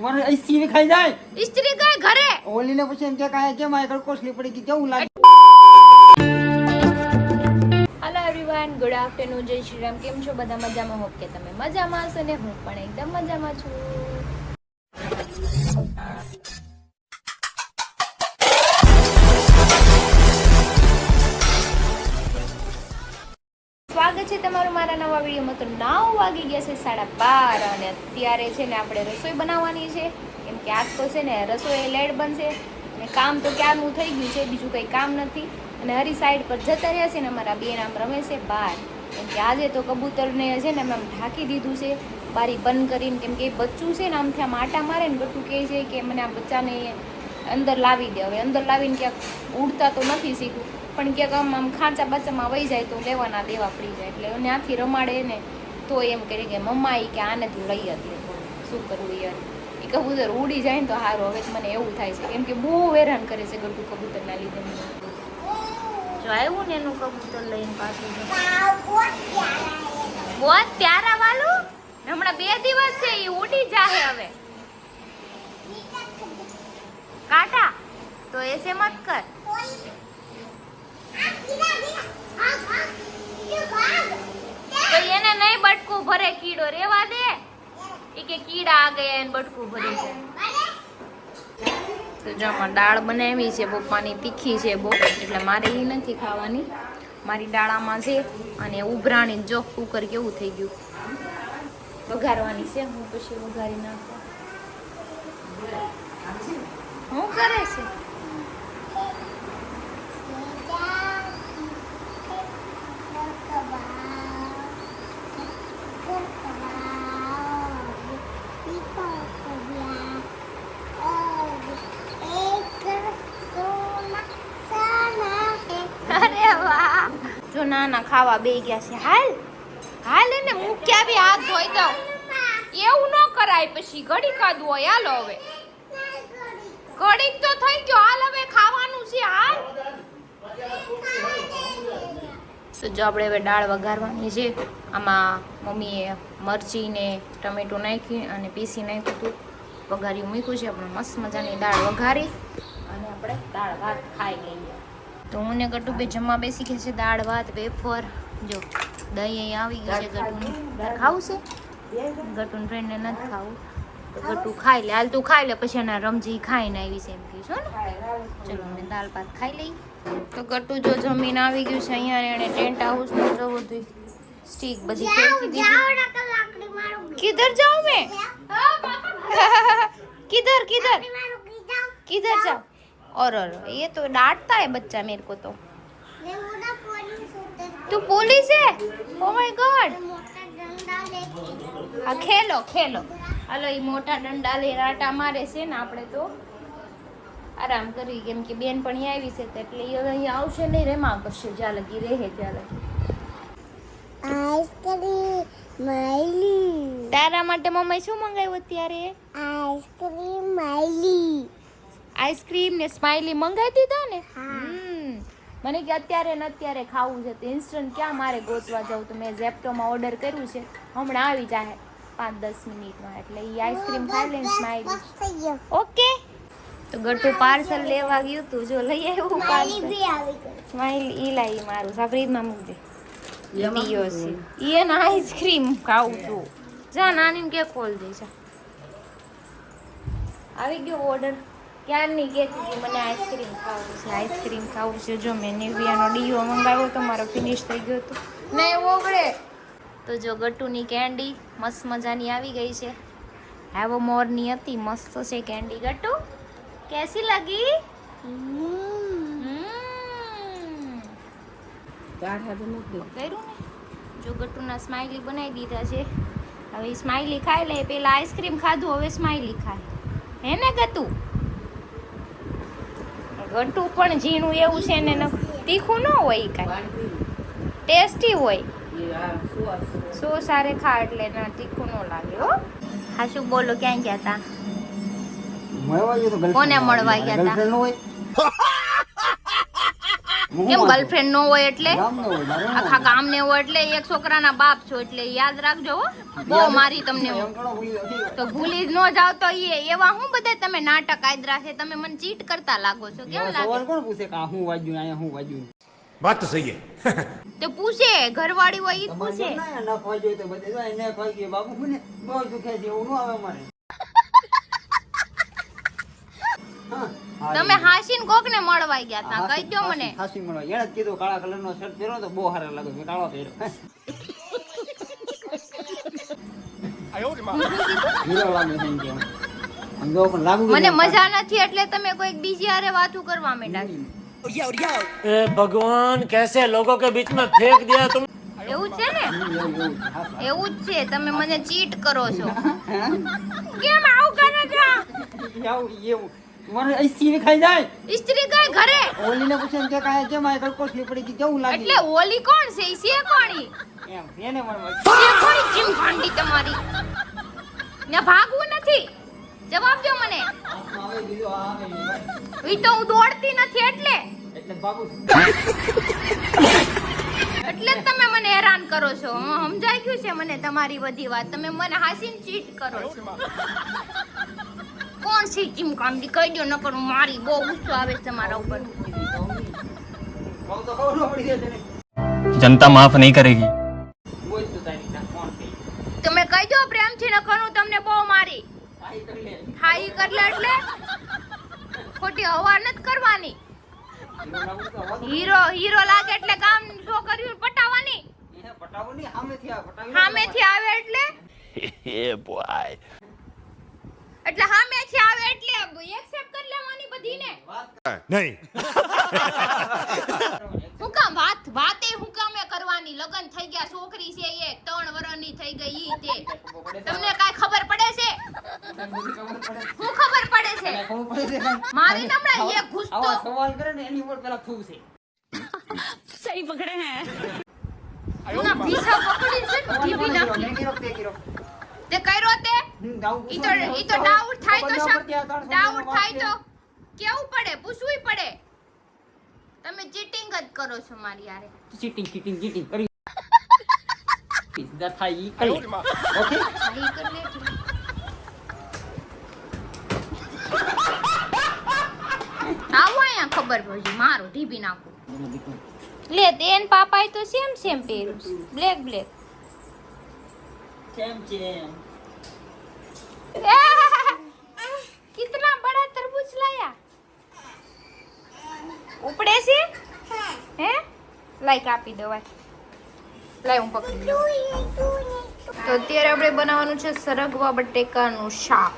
મારે ઇસ્ત્રી ખાઈ જાય. ઇસ્ત્રી કઈ ઘરે ઓલીને પછી એમ કે કાંઈ કેમ આ કોસલી પડી ગઈ કેવું લાગે. હેલો એવરીવન, ગુડ આફ્ટરનૂન, જય શ્રી રામ. કેમ છો બધા? મજામાં? હોપ કે તમે મજામાં હશો ને હું પણ એકદમ મજામાં છું. સ્વાગત છે તમારું મારા નવા વિડીયોમાં. તો 9 વાગી ગયા છે 12:30 અને અત્યારે છે ને આપણે રસોઈ બનાવવાની છે. કેમ કે આજ તો છે ને રસોઈ લેટ બનશે અને કામ તો ક્યારનું થઈ ગયું છે, બીજું કંઈ કામ નથી. અને હરી સાઈડ પર જતા રહ્યા છે ને અમારા બેન આમ રમે છે બહાર. કેમ કે આજે તો કબૂતરને છે ને આમ ઢાંકી દીધું છે બારી બંધ કરીને. કેમ કે બચ્ચું છે ને આમથી આમ આટા મારે ને ગટું કહે છે કે મને આ બચ્ચાને અંદર લાવી દે. હવે અંદર લાવીને ક્યાંક ઉડતા તો નથી શીખવું, પણ ક્યાંક આમ ખાંચા બાચામાં વહી જાય તો લેવાના દેવા પડી જાય. એટલે ત્યાંથી રમાડે ને તો એમ કરે કે મમ્મા એ કે આને તું લઈ હતી. શું કરવું યાર, એ કબૂતર ઉડી જાય ને તો સારું. હવે મને એવું થાય છે કેમ કે બહુ હેરાન કરે છે ગટુ કબૂતરના લીધે. જો આવ્યું ને એનું કબૂતર લઈને પાછું બહુ પ્યારા વાલું. હમણાં 2 દિવસ છે એ ઉડી જાહે. હવે કાટા તો એસે મત કર. તો એને નહીં બટકું ભરે કીડો, રેવા દે. એ કે કીડા આ ગયા એને બટકું ભરી જાય. તો જો આમાં દાળ બનાવી છે પપ્પાની, તીખી છે બહુ, એટલે મારે એ નથી ખાવાની. મારી દાળામાં છે અને ઉભરાણી જો કુકર કેવું થઈ ગયું. વઘારવાની છે, હું પછી વઘારી નાખું. શું કરે છે? અરે વાહ, જો નાના ખાવા બે ગયા છે. હાલ હાલ એને મૂક્યા બી હાથ ધોઈ દઉં. એવું ન કરાય, પછી ઘડી કાઢવું હોય. હાલો હવે ઘડીક તો થઈ ગયો. હાલ હવે ખાવાનું છે. હાલ તો જો આપણે હવે દાળ વઘારવાની છે. આમાં મમ્મીએ મરચી ને ટમેટું નાખી અને પીસી નાખ્યું હતું, વઘારી મૂક્યું છે. આપણે મસ્ત મજાની દાળ વઘારી અને આપણે દાળ ભાત ખાઈ લઈએ. તો હું ને ગટુ બે જમવા બેસી ગયા છે. દાળ ભાત વેફર, જો દહીં અહીં આવી ગયું છે. ગટુનું ખાવું છે, ગટુન ફ્રેન્ડને નથી ખાવું તો ગટુ ખાઈ લે. હાલ તું ખાઈ લે, પછી એના રમજી ખાઈને આવી છે એમ કહીશું ને. ચલો અમે દાળ ભાત ખાઈ લઈ. તો ગટુ જો જમીન આવી ગયું છે અહીંયા. એને ટેન્ટ હાઉસમાં જો બધું સ્ટીક બધી ફેંકી દીધી. કિધર જાઉં મેં? કિધર કિધર किधर जाओ? और ये तो डांटता है बच्चा मेरे को तो. तू पुलिस है? Oh my God. हाँ खेलो खेलो. હાલો એ મોટા દંડા લઈ રાટા મારે છે ને. આપણે તો આરામ કરી, કેમ કે બેન પણ આવી છે એટલે એ હવે અહીંયા આવશે નહીં, રેમાં કરશે જ્યાં લગી રહે ત્યાં લગી. આઈસ્ક્રીમ માઈલી. તારા માટે મમ્મી શું મંગાવ્યું અત્યારે? આઈસ્ક્રીમ માઈલી. આઈસ્ક્રીમ ને સ્માઈલી મંગાવી દીધા ને. મને કે અત્યારે ને અત્યારે ખાવું છે તો ઇન્સ્ટન્ટ ક્યાં મારે ગોતવા જાઉં. તો મેં ઝેપ્ટોમાં ઓર્ડર કર્યું છે, હમણાં આવી જાય 5-10 મિનિટમાં. એટલે એ આઈસ્ક્રીમ ખાઈ લઈને સ્માઈલી. ઓકે. તો ગટુ પાર્સલ લેવા ગયું તું, જો લઈ આવ્યું પાર્સલ. સ્માઈલી ઈ લાઈ મારું સાબરીમાં મૂકજે. પીયો છે એને આઈસ્ક્રીમ ખાવું છું. જા નાની કે ખોલ દે છે. આવી ગયો ઓર્ડર. ક્યારની કહેતી હતી મને આઈસ્ક્રીમ ખાવું છે, આઈસ્ક્રીમ ખાવું છે. જો મેં નેવિયાનો ડીઓ મંગાવ્યો તો મારો ફિનિશ થઈ ગયો હતો ને ઓગળે. તો જો ગટુની કેન્ડી મસ્ત મજાની આવી ગઈ છે. હેવ મોરની હતી, મસ્ત છે કેન્ડી. ગટુ કેસી લગી? કર્યું ને. જો ગટુના સ્માઈલી બનાવી દીધા છે. હવે સ્માઈલી ખાઈ લે. પેલા આઈસ્ક્રીમ ખાધું, હવે સ્માઈલી ખાય. હે ને ગટુ? ગટુ પણ ઝીણું એવું છે ને, તીખું ન હોય કાંઈ, ટેસ્ટી હોય. સારે ખા એટલે ના તીખું ન લાગે. હો હા, શું બોલો? ક્યાં ગયા તા? કોને મળવા ગયા તા? હું કેમ વાંધો? ગર્લફ્રેન્ડ નો હોય એટલે ગામનો હોય, મારે હું આખા વાંધો? ગામ ને હોય એટલે એક છોકરાના બાપ છો એટલે યાદ રાખજો હો. બહુ યાદ- મારી તમને એમ હું. ઘણો ભૂલી ગયો. તો ભૂલી જ ન જાવ તો એવા હું બધા તમે નાટક આદરા છે તમે મને ચીટ કરતા લાગો છો કેમ એવા લાગે સવાલ કોણ પૂછે કે આ હું વાગ્યું અહીંયા હું વાગ્યું बात तो सही है તે પૂછે ઘરવાળી હોય ઈ જ તમારે પૂછે જેમ ના નખ વાગ્યો તો બધે જો એને વાગ્યો બાપુ મને બહુ દુખે છે એવું ન આવે મારે હા, હા, તમે એ. હાસીન કોક ને મળવા ગયા તા હાસી- કહી દો મને હાસી- હાસી મળવા. એણે જ કીધું કાળા કલરનો શર્ટ પહેરો તો બહુ સારો લાગે મેં કાળો પહેર્યો હીરો લાગે છે એમ કે. આમ જો પણ લાગુ મને કે મજા નથી એટલે તમે કોઈક બીજી હારે વાતું કરવા માંડ્યા છો. भगवान कैसे लोगों के बीच में फेंक दिया तुम એવું છે ને એવું છે. હા, હા. એવું જ છે તમે મને ચીટ કરો છો કેમ આવું કરે છો એવું મને ઈસ્ત્રી ખાઈ જાય ઇસ્ત્રી ગઈ ઘરે ઓલીને પૂછે એમ કે કાંઈ કેમ આ કઈ કોસલી પડી ગઈ કેવું લાગે એટલે ઓલી કોણ છે ઈ છે કોણી એમ એને મને છે કોણી ચીમખાંડી તમારી ને ભાગવું નથી જવાબ દો મને હાથમાં આવે બીજો આ આવે ઈ તો હું દોડતી નથી એટલે એટલે ભાગું એટલે જ તમે મને હેરાન કરો છો સમજાઈ ગયું છે મને તમારી બધી વાત તમે મને હાસીને ચીટ કરો છો કોણ છે ચીમકાંડી કહી દો નકર હું મારી બહુ ગુસ્સો આવે છે તમારા ઉપર બહુ તો ખબર ન પડી જાય તને जनता माफ नहीं करेगी બોલ તું તારી રીતના કોણ છે તમે કહી દો પ્રેમથી નકર હું તમને બહુ મારી આઈ કરી લે હા ઈ કરલે એટલે ખોટી હવા નથી કરવાની હીરો લાગુ તો હવા તો હીરો હીરો લાગે એટલે ગામ છોકરીઓ પટાવવાની એને પટાવો નહીં સામેથી આ પટાવી સામેથી આવે એટલે એટલે સામેથી આવે એટલે એક્સેપ્ટ કરી લેવાની બધીને नहीं હું કામ વાતે હું કામે કરવાની લગન થઈ ગયા છોકરી છે એક 3 વર્ષની થઈ ગઈ ઈ તે તમને કાઈ ખબર પડે છે હું ખબર પડે છે ખબર પડે છે કાંઈ? મારી નમણા એક ઘૂસતો આવા સવાલ કરે ને એની ઉપર પેલા થૂ છે હું ના પીછા પકડી છે ને ટીવી નાખી મેં કીધું તે કીધું. તે કર્યો તે દાઉ ઈ તો ડાઉટ થાય તો ડાઉટ થાય તો કેવું પડે પૂછવું પડે તમે ચીટિંગ જ કરો છો મારી યારે ચીટિંગ કરી સીધા થાય ઈ કરી. ઓકે ઈ કરી લે તું. આવો અહીંયા ખબર પડી મારો ઢીબી નાખું લે તેન પાપાએ તો સેમ પહેર્યું બ્લેક સેમ છે कितना बड़ा तरबूज लाया ઉપડે છે હે લાઈક આપી દો લાઈ હું પકડી લઉં તો અત્યારે આપણે બનાવવાનું છે સરગવા બટેકાનું શાક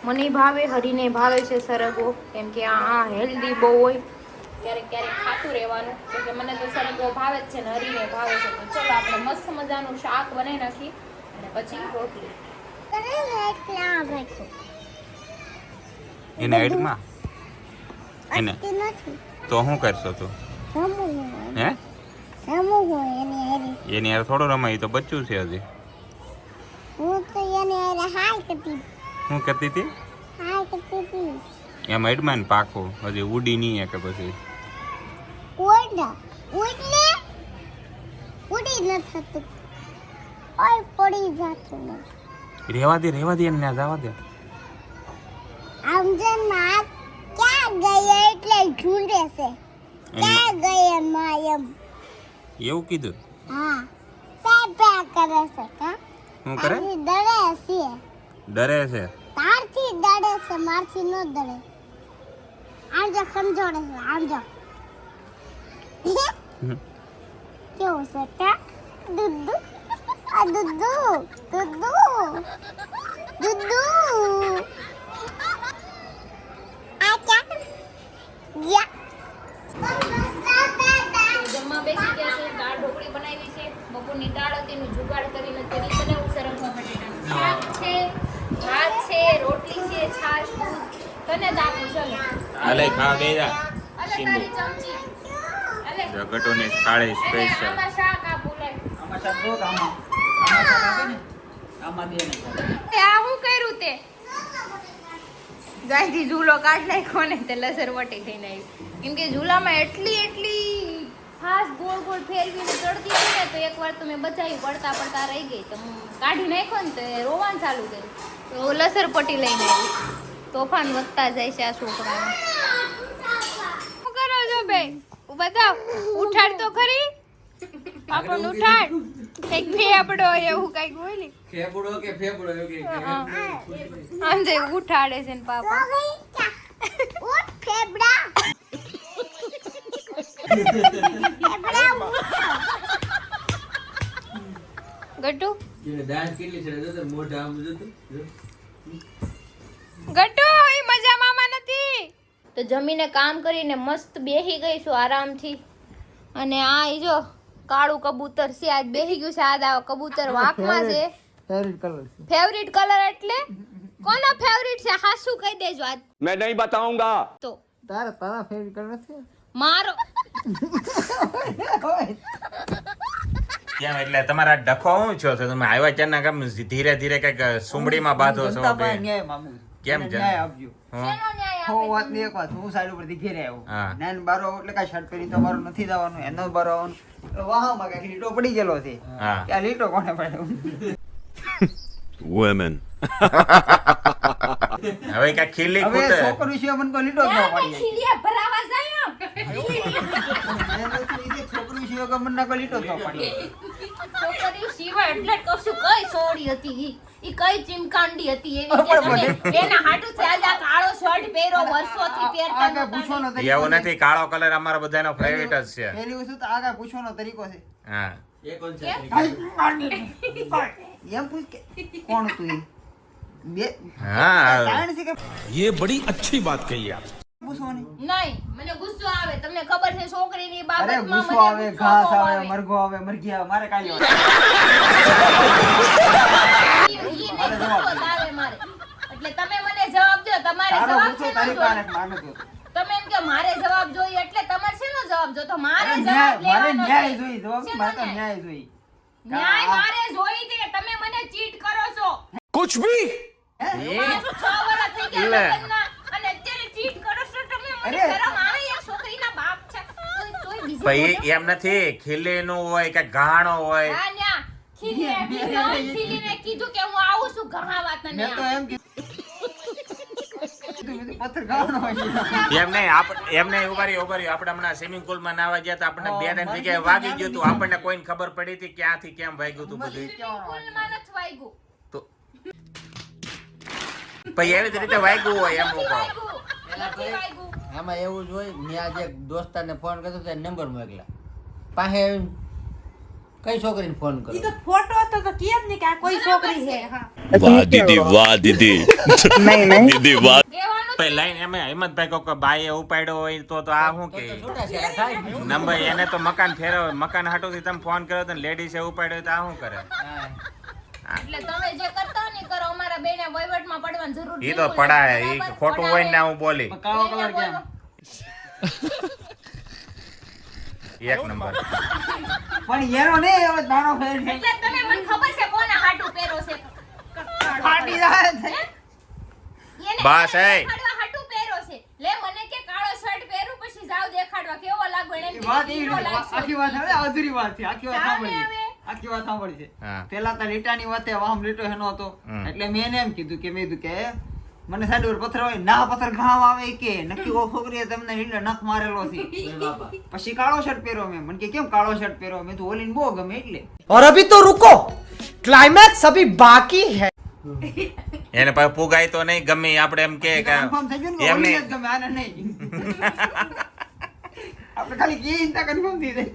મને ભાવે હરીને ભાવે છે સરગવો કેમ કે આ હેલ્ધી બહુ હોય ક્યારેક ખાતું રહેવાનું કેમ કે મને તો સરગવો ભાવે જ છે ને હરીને ભાવે છે તો ચલો આપણે મસ્ત મજાનું શાક બનાવી નાખી અને પછી રોટલી એને એડમાં એને તો શું કરશો તું હે એની યાર થોડો રમાય તો બચ્ચું છે હજી શું કરતી હતી એમ એડમાં ને પાખો હજી ઉડી નહીં કે પછી રેવા દે એને ના જવા દે આમ જે ના ક્યાં ગઈ એટલે ઢૂંઢે છે ક્યાં ગઈ માયમ એવું કીધું હા પે કરે છે કા શું કરે આથી ડરે છે ડરે છે તારથી ડરે છે મારથી ન ડરે આમ જો સમજોડે છે આમ જો કેવું છે કા દુદ્દુ આ દુદ્દુ આ ક્યાં જમવા બેસી ગયા છે દાળ ઢોકળી બનાવી છે બપોરની દાળ હતી એનું જુગાડ કરીને તેની બનાવું સરગવા બટેટાનું શાક છે ભાત છે રોટલી છે છાશ દૂધ તને જ આપું ચલો હાલે ખા બે જા અલે તારી ચમચી અલે જગટોની થાળી સ્પેશિયલ આમાં શાક આપું લે આમાં શાક જો કે આમાં શાક આપે ને આમાં દે ને આ હું કર્યું તે ગાયથી ઝૂલો કાઢ નાખ્યો ને તે લસર વટી થઈને આવી કેમ કે ઝૂલામાં એટલી ખાસ ગોળ ગોળ ફેરવીને ચડતી હતી ને તો એકવાર તો મેં બચાવી પડતા પડતા રહી ગઈ તો હું કાઢી નાખ્યો ને તો એ રોવાનું ચાલુ કર્યું તો લસરપટ્ટી લઈને આવી તોફાન વધતા જાય છે આ છોકરાને શું કરો છો બેન બતાવ ઉઠાડ તો ખરી આપણને ઉઠાડ કઈક ફેફડો એવું કઈક બોલી ફેફડો કે ફેફડો એવું કે આમ જે ઉઠાડે છે ને પાપા ઉઠ ફેબડા ફેબડા ગટ્ટુ ડાન્સ કેટલી છે તો મોઢા આમ જતું ગટ્ટુ એ મજા મામા નથી તો જમીને કામ કરીને મસ્ત બેહી ગઈ છું આરામથી અને આ ઈ જો કાળું કબૂતર છે આજ બેહી ગયું છે આ કબૂતર વાંકમાં છે ફેવરિટ કલર ફેવરિટ કલર એટલે કોનો ફેવરિટ છે હાસુ કહી દેજો આજ मैं नहीं बताऊंगा તો તારા ફેવરિટ કલર છે મારો કેમ એટલે તમારા ડખો શું છો તો તમે આવ્યા ત્યારના કામ ધીરે ધીરે કઈક સુમડીમાં બાંધો છો જનતા પાસે બે? ન્યાય માંગુ છું. કેમ મને જન? ન્યાય આપજો હા. શેનો ન્યાય હો આપે વાત ની એક વાત હું સાઈડ ઉપરથી ઘેરે આવ્યો હા. નાન બારો એટલે કાંઈ શર્ટ પહેરી તમારું નથી જવાનું એનો જ બારો આવવાનું એટલે વાહમાં કાંઈક લીટો પડી ગયેલો છે હા. કે આ લીટો કોને પડ્યો Women. હવે કઈ ખીલી હવે ખૂટે છોકરું છે મને કોઈ લીટો જ ન પડી ખીલિયા ભરાવા જાય છોકરું છે કે મને કોઈ લીટો જ ન પડી છોકરી સિવાય એટલે કશું કઈ સોડી હતી ઈ કઈ ચીમકાંડી હતી એવી કે પણ તમે એના હાટુ થી આજે આ કાળો શર્ટ પહેરો વર્ષોથી પહેરતા આગળ પૂછવાનો નહોતા. તરીકો એવું નથી કાળો કલર અમારો બધાનો ફેવરિટ જ છે પહેલી વસ્તુ તો આગળ પૂછવાનો તરીકો છે હા એમ પૂછ કે કોણ તું ઈ? બે હા કારણ છે કે ये बड़ी अच्छी बात कही आप પૂછવાની નહીં મને ગુસ્સો આવે તમને ખબર છે છોકરીની અરે બાબતમાં ગુસ્સો મને આવે ગુસ્સો ઘાસ બહુ આવે મરઘો આવે મરઘી આવે મારે કાંઈ લેવાનું ઈ નહીં ગુસ્સો આવે મારે એટલે તમે મને જવાબ દો તમારે તારો જવાબ ગુસ્સો શેનો તારી જોઈએ? પાસે માનો તો તમે એમ કે મારે જવાબ જોઈએ એટલે તમારે શેનો જવાબ જોતો મારે અરે જવાબ મારે લેવાનો ન્યાય છે. જોઈ જવાબ શેનો મારે તો ન્યાય? ન્યાય જોઈ ન્યાય મારે જોઈ છે તમે મને ચીટ કરો છો कुछ भी પાંચ, 6 વર્ષ થઈ ગયા લે. લગ્નના અને અત્યારે ચીટ કરો છો તમે મને અરે. શરમ આવે યાર છોકરીના બાપ છે તોય બીજું ભાઈ બોલો. એમ નથી ખીલીનું હોય કે ગાણો હોય હા ન્યા ખીલીને કીધું કે હું આવું છું ગહાવા તને મેં તો આમ. એમ કીધું પથ્થર ખાવાનો હોય એમ નહીં એમ નહીં ઉભારી આપણે હમણાં સ્વિમિંગ પુલ માં નાવા ગયા તો આપણને બે ત્રણ જગ્યાએ વાગી ગયું હતું આપણને કોઈને ખબર પડી હતી ક્યાંથી કેમ વાગ્યું હતું બધું સ્કૂલમાં નથી વાગ્યું. તો પછી એવી જ રીતે વાગ્યું હોય એમ નથી કહો. વાગ્યું. નથી વાગ્યું. આમાં એવું જ હોય મેં આજે એક દોસ્તારને ફોન કર્યો તો નંબર મોકલ્યા પાસે આવીને કઈ છોકરીને ફોન કર્યો તો ફોટો હતો તો કેમ નહીં કે આ કોઈ છોકરી છે હા वाह दीदी દીદી વાહ કહેવાનું પછી લાઈન એમ હિંમતભાઈ કોક બાઈએ ઉપાડ્યો હોય તો આ શું કે છૂટાછેડા થાય ને. નંબર એને તો મકાન ફેરવે મકાન હાટુથી તમે ફોન કર્યો તો લેડીઝે ઉપાડ્યો તો આ શું કરે હા. એટલે તમે જે કરતા હો ને ઈ કરો અમારા બેને વહીવટમાં પડવાની જરૂર ઈ તો બિલકુલ પડાય નથી. ઈ બરાબર? ખોટું હોય ને હું બોલી કાળો કલર કેમ એક નંબર પણ એનો નહીં હવે તારો ફેર એટલે તમે મને ખબર છે કોના હાટુ પહેરો છે ફાટી જાય છે. એને બસ, એ. દેખાડવા હાટુ પહેરો છે લે મને કે કાળો શર્ટ પહેરું પછી જાવ દેખાડવા કેવો લાગુ એને એમ એ વાત કે એવી હીરો નથી. લાગશો. આખી વાત હવે અધૂરી વાત છે આખી વાત ચાલે સાંભળી હવે. આખી વાત સાંભળી છે હા. પેલા તો લીટાની વાતે વાહમ લીટો હેનો હતો હમ. એટલે મેં એને એમ કીધું કે મેં કીધું કે મને સાઈડ ઉપર પથ્થર હોય ના પથ્થર ઘાવ આવે કે નક્કી ઓ છોકરીએ તમને લીટો નખ મારેલો છે પછી કાળો શર્ટ પહેરો મેં મને કે કેમ કાળો શર્ટ પહેરો મેં તો ઓલીને બહુ ગમે એટલે और अभी तो रुको क्लाइमैक्स अभी बाकी है એને પછી પુગાય તો નહીં ગમે ઈ આપણે એમ કે કન્ફર્મ થઈ ગયું ને કે એમ ઓલીને જ નહીં ગમે આને નહીં આપણે ખાલી કે ઇન્તા કન્ફર્મ થઈ જાય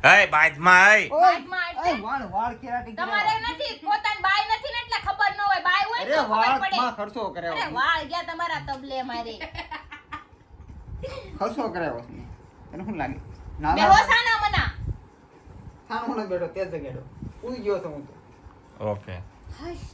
હે બાજમાં હે વાતમાં એટલે વાળ વાળ કેરાટી તમારે નથી પોતાની બાઈ નથી ને એટલે ખબર ન હોય બાઈ હોય ને અરે તો ખબર વાળ પડે માં ખર્ચો કર્યો અરે વાળ ગયા તમારા તબલે મારે ખર્ચો કર્યો તને શું લાગે બેહો સાના મના થાનો બેઠો તે જગ્યાડો ઉઈ ગયો તો હું તો ઓકે હશ